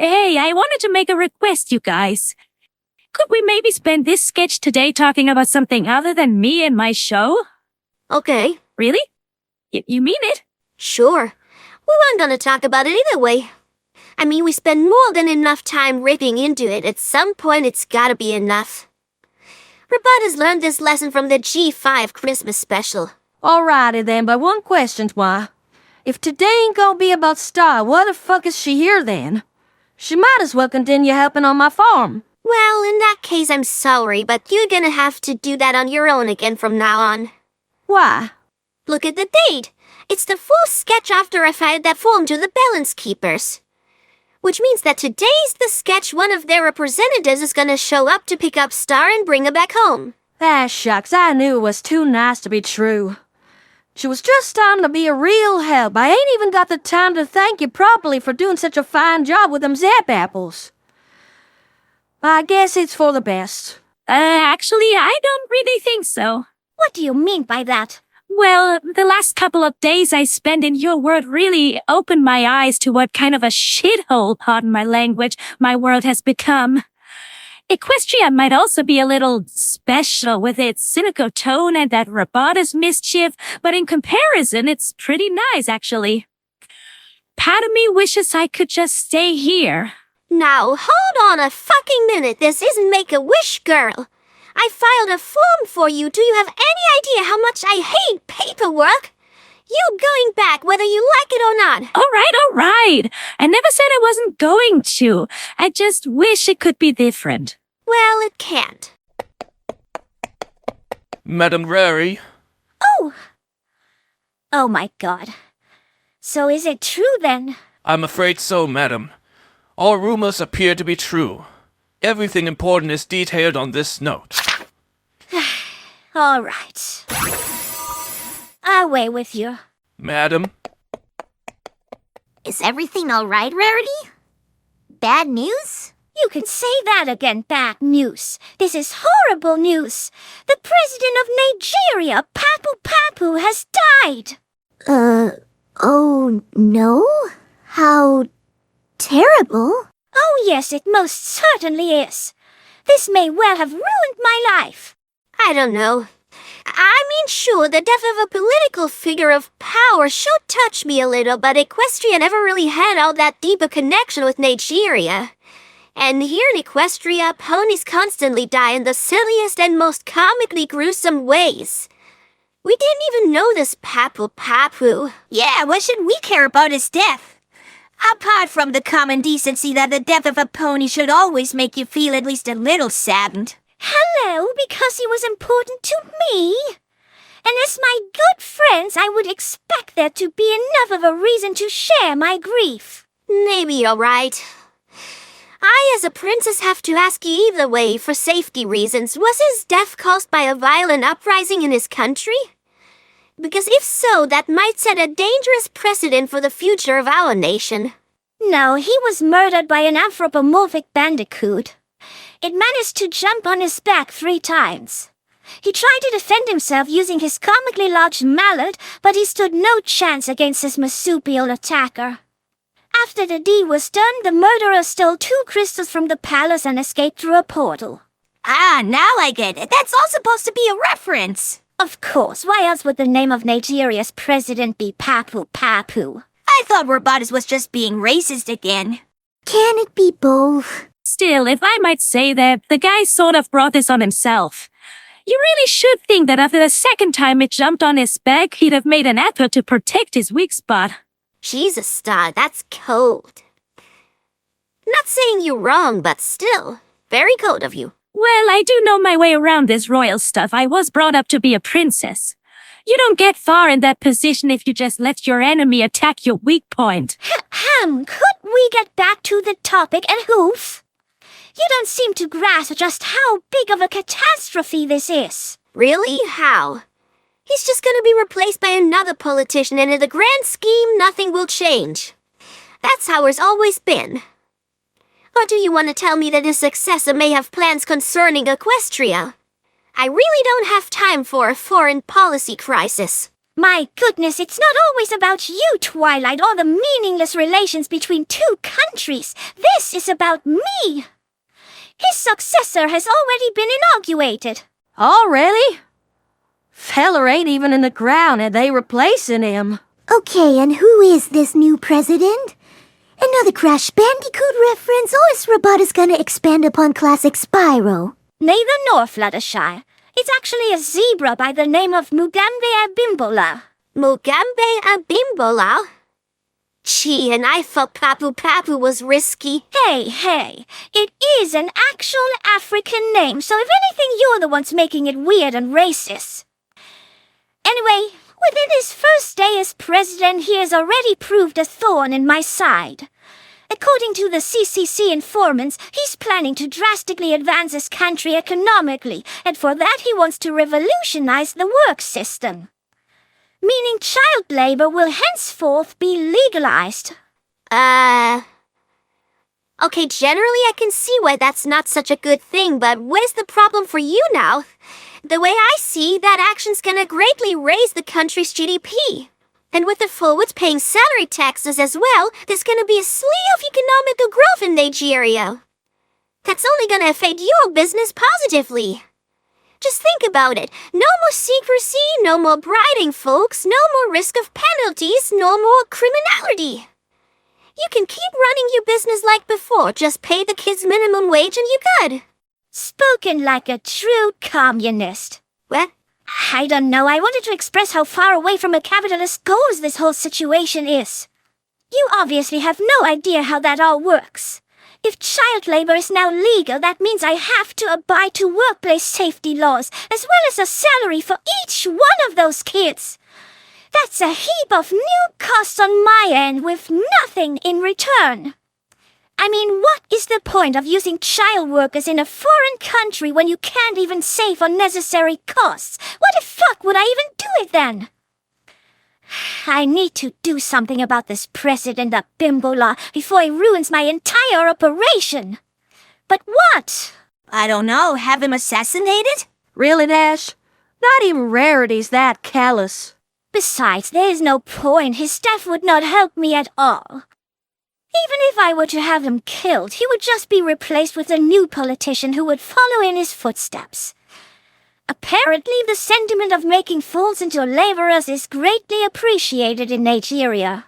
Hey, I wanted to make a request, you guys. Could we maybe spend this sketch today talking about something other than me and my show? Okay. Really? You mean it? Sure. We weren't gonna talk about it either way. I mean, we spend more than enough time ripping into it. At some point, it's gotta be enough. Robota's learned this lesson from the G5 Christmas special. Alrighty then, but one question, why? If today ain't gonna be about Star, what the fuck is she here then? She might as well continue helping on my farm. Well, in that case, I'm sorry, but you're gonna have to do that on your own again from now on. Why? Look at the date. It's the fourth sketch after I fired that form to the Balance Keepers. Which means that today's the sketch one of their representatives is gonna show up to pick up Star and bring her back home. Ah, shucks, I knew it was too nice to be true. She was just starting to be a real help. I ain't even got the time to thank you properly for doing such a fine job with them Zap apples. I guess it's for the best. Actually, I don't really think so. What do you mean by that? Well, the last couple of days I spent in your world really opened my eyes to what kind of a shithole, pardon my language, my world has become. Equestria might also be a little special with its cynical tone and that Robota's mischief, but in comparison, it's pretty nice, actually. Part of me wishes I could just stay here. Now, hold on a fucking minute. This isn't Make-A-Wish, girl. I filed a form for you. Do you have any idea how much I hate paperwork? You going back whether you like it or not. All right. I never said I wasn't going to. I just wish it could be different. Well, it can't. Madam Rary. Oh my God. So is it true then? I'm afraid so, madam. All rumors appear to be true. Everything important is detailed on this note. All right. Away with you. Madam? Is everything all right, Rarity? Bad news? You can say that again, bad news. This is horrible news. The president of Nigeria, Papu, has died. Oh no? How terrible. Oh yes, it most certainly is. This may well have ruined my life. I don't know. I mean, sure, the death of a political figure of power should touch me a little, but Equestria never really had all that deep a connection with Nigeria. And here in Equestria, ponies constantly die in the silliest and most comically gruesome ways. We didn't even know this Papu. Yeah, what should we care about his death? Apart from the common decency that the death of a pony should always make you feel at least a little saddened. Hello, because he was important to me. And as my good friends, I would expect there to be enough of a reason to share my grief. Maybe you're right. I, as a princess, have to ask you either way for safety reasons. Was his death caused by a violent uprising in his country? Because if so, that might set a dangerous precedent for the future of our nation. No, he was murdered by an anthropomorphic bandicoot. It managed to jump on his back 3 times. He tried to defend himself using his comically large mallet, but he stood no chance against his marsupial attacker. After the deed was done, the murderer stole 2 crystals from the palace and escaped through a portal. Ah, now I get it. That's all supposed to be a reference. Of course, why else would the name of Nigeria's president be Papu? I thought Robotus was just being racist again. Can it be both? Still, if I might say that, the guy sort of brought this on himself. You really should think that after the second time it jumped on his back, he'd have made an effort to protect his weak spot. She's a star, that's cold. Not saying you're wrong, but still, very cold of you. Well, I do know my way around this royal stuff. I was brought up to be a princess. You don't get far in that position if you just let your enemy attack your weak point. Could we get back to the topic and hoof? You don't seem to grasp just how big of a catastrophe this is. Really? How? He's just gonna be replaced by another politician, and in the grand scheme, nothing will change. That's how it's always been. Or do you want to tell me that his successor may have plans concerning Equestria? I really don't have time for a foreign policy crisis. My goodness, it's not always about you, Twilight, or the meaningless relations between two countries. This is about me. His successor has already been inaugurated. Already? Feller ain't even in the ground and they replacing him. Okay, and who is this new president? Another Crash Bandicoot reference, or is Robotus gonna expand upon classic Spyro? Neither nor, Fluttershy. It's actually a zebra by the name of Mugambe Abimbola. Mugambe Abimbola? Gee, and I thought Papu Papu was risky. Hey, it is an actual African name, so if anything, you're the ones making it weird and racist. Anyway, within his first day as president, he has already proved a thorn in my side. According to the CCC informants, he's planning to drastically advance his country economically, and for that he wants to revolutionize the work system. Meaning child labor will henceforth be legalized. Okay, generally I can see why that's not such a good thing, but where's the problem for you now? The way I see, that action's gonna greatly raise the country's GDP. And with the forwards paying salary taxes as well, there's gonna be a slew of economical growth in Nigeria. That's only gonna affect your business positively. Just think about it. No more secrecy, no more bribing folks, no more risk of penalties, no more criminality. You can keep running your business like before, just pay the kids minimum wage and you're good. Spoken like a true communist. What? I don't know, I wanted to express how far away from a capitalist goals this whole situation is. You obviously have no idea how that all works. If child labor is now legal, that means I have to abide to workplace safety laws, as well as a salary for each one of those kids. That's a heap of new costs on my end with nothing in return. I mean, what is the point of using child workers in a foreign country when you can't even save on necessary costs? Why the fuck would I even do it then? I need to do something about this President Abimbola before he ruins my entire operation. But what? I don't know, have him assassinated? Really, Dash? Not even Rarity's that callous. Besides, there is no point. His staff would not help me at all. Even if I were to have him killed, he would just be replaced with a new politician who would follow in his footsteps. Apparently, the sentiment of making fools into laborers is greatly appreciated in Nigeria.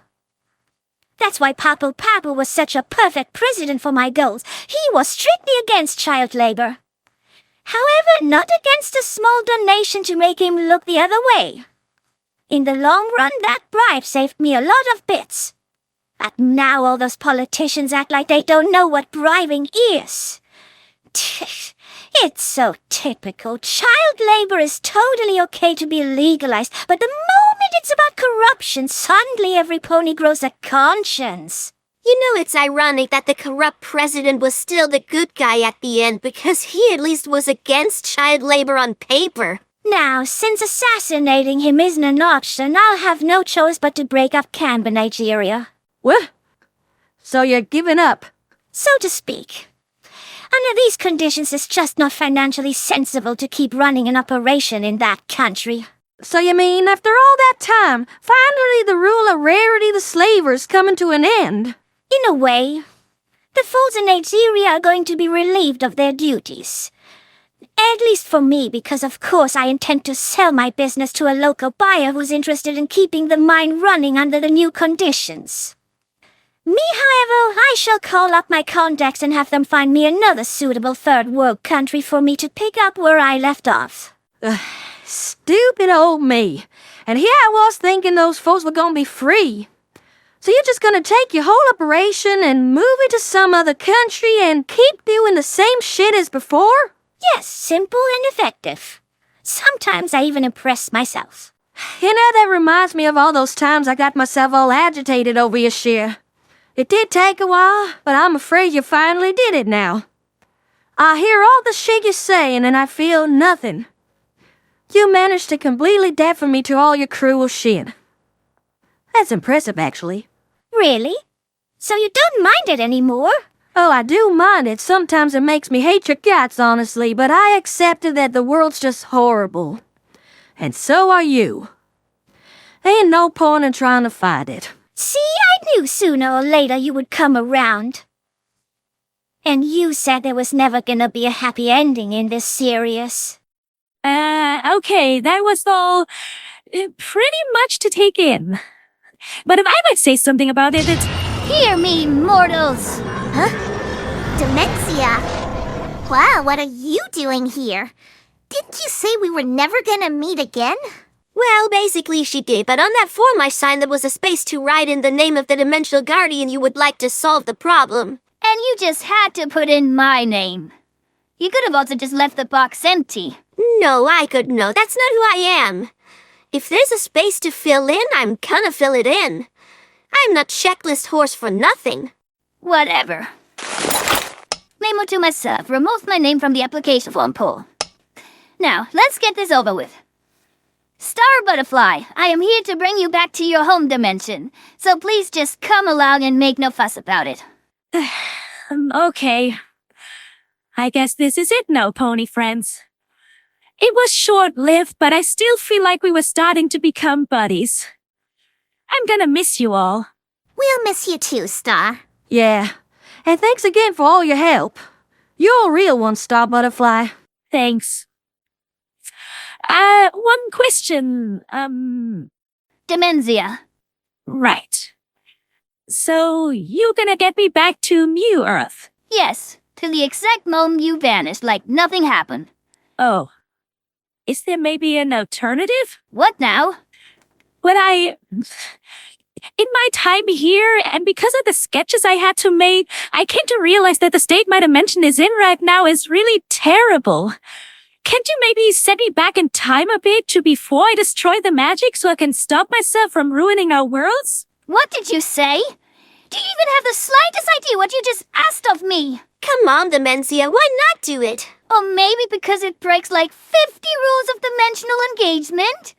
That's why Papu Papu was such a perfect president for my goals. He was strictly against child labor. However, not against a small donation to make him look the other way. In the long run, that bribe saved me a lot of bits. But now all those politicians act like they don't know what bribing is. It's so typical. Child labor is totally okay to be legalized, but the moment it's about corruption, suddenly every pony grows a conscience. You know, it's ironic that the corrupt president was still the good guy at the end, because he at least was against child labor on paper. Now, since assassinating him isn't an option, I'll have no choice but to break up camp in Nigeria. What? So you're giving up? So to speak. Under these conditions, it's just not financially sensible to keep running an operation in that country. So you mean, after all that time, finally the rule of Rarity the Slaver is coming to an end? In a way. The fools in Nigeria are going to be relieved of their duties. At least for me, because of course I intend to sell my business to a local buyer who's interested in keeping the mine running under the new conditions. Me, however, I shall call up my contacts and have them find me another suitable third world country for me to pick up where I left off. Stupid old me. And here I was thinking those folks were gonna be free. So you're just gonna take your whole operation and move it to some other country and keep doing the same shit as before? Yes, simple and effective. Sometimes I even impress myself. You know, that reminds me of all those times I got myself all agitated over your share. It did take a while, but I'm afraid you finally did it now. I hear all the shit you're saying and I feel nothing. You managed to completely deafen me to all your cruel shit. That's impressive, actually. Really? So you don't mind it anymore? Oh, I do mind it. Sometimes it makes me hate your guts, honestly, but I accepted that the world's just horrible. And so are you. Ain't no point in trying to fight it. See, I knew sooner or later you would come around. And you said there was never gonna be a happy ending in this series. Okay, that was all pretty much to take in. But if I might say something about it, it's... Hear me, mortals! Dementia. Wow, what are you doing here? Didn't you say we were never gonna meet again? Well, basically she did, but on that form I signed there was a space to write in the name of the dimensional guardian you would like to solve the problem. And you just had to put in my name. You could have also just left the box empty. No, I could know. That's not who I am. If there's a space to fill in, I'm gonna fill it in. I'm not checklist horse for nothing. Whatever. Memo to myself, remove my name from the application form pool. Now, let's get this over with. Star Butterfly, I am here to bring you back to your home dimension, so please just come along and make no fuss about it. Okay. I guess this is it now, pony friends. It was short-lived, but I still feel like we were starting to become buddies. I'm gonna miss you all. We'll miss you too, Star. Yeah. And thanks again for all your help. You're a real one, Star Butterfly. Thanks. One question, Dementia. right. So, you gonna get me back to Mu Earth? Yes, to the exact moment you vanished like nothing happened. Oh. Is there maybe an alternative? What now? In my time here, and because of the sketches I had to make, I came to realize that the state my dimension is in right now is really terrible. Can't you maybe send me back in time a bit to before I destroy the magic so I can stop myself from ruining our worlds? What did you say? Do you even have the slightest idea what you just asked of me? Come on, Dementia, why not do it? Or maybe because it breaks like 50 rules of dimensional engagement?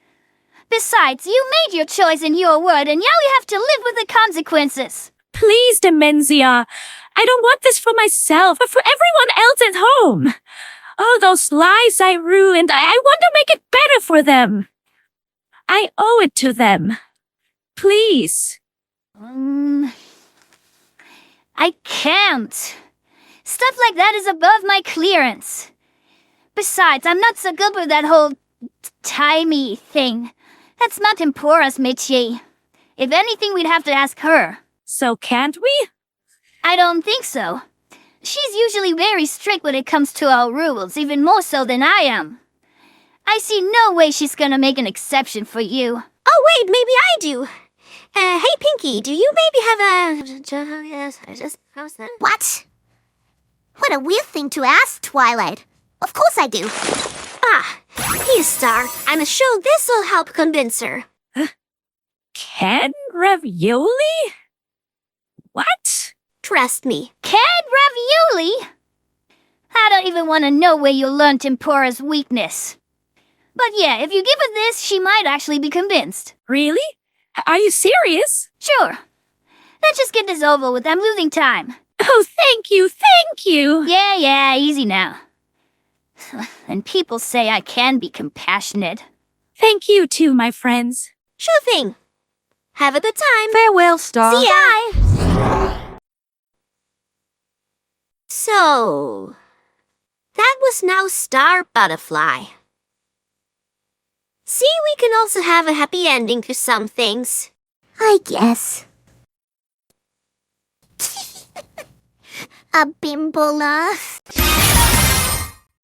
Besides, you made your choice in your word, and now you have to live with the consequences. Please, Dementia. I don't want this for myself, but for everyone else at home. All those lives I ruined, I want to make it better for them. I owe it to them. Please. I can't. Stuff like that is above my clearance. Besides, I'm not so good with that whole timey thing. That's not Tempora's métier. If anything, we'd have to ask her. So can't we? I don't think so. She's usually very strict when it comes to our rules, even more so than I am. I see no way she's gonna make an exception for you. Oh, wait, maybe I do. Hey, Pinky, do you maybe have What? What a weird thing to ask, Twilight. Of course I do. Here's Star. I'm sure this'll help convince her. Canned ravioli? What? Trust me. Canned ravioli? I don't even want to know where you learned Tempora's weakness. But yeah, if you give her this, she might actually be convinced. Really? Are you serious? Sure. Let's just get this over with. I'm losing time. Oh, thank you, thank you. Yeah, easy now. And people say I can be compassionate. Thank you too, my friends. Sure thing. Have a good time. Farewell, Star. See ya. So, that was now Star Butterfly. See, we can also have a happy ending to some things. I guess. A bimbola.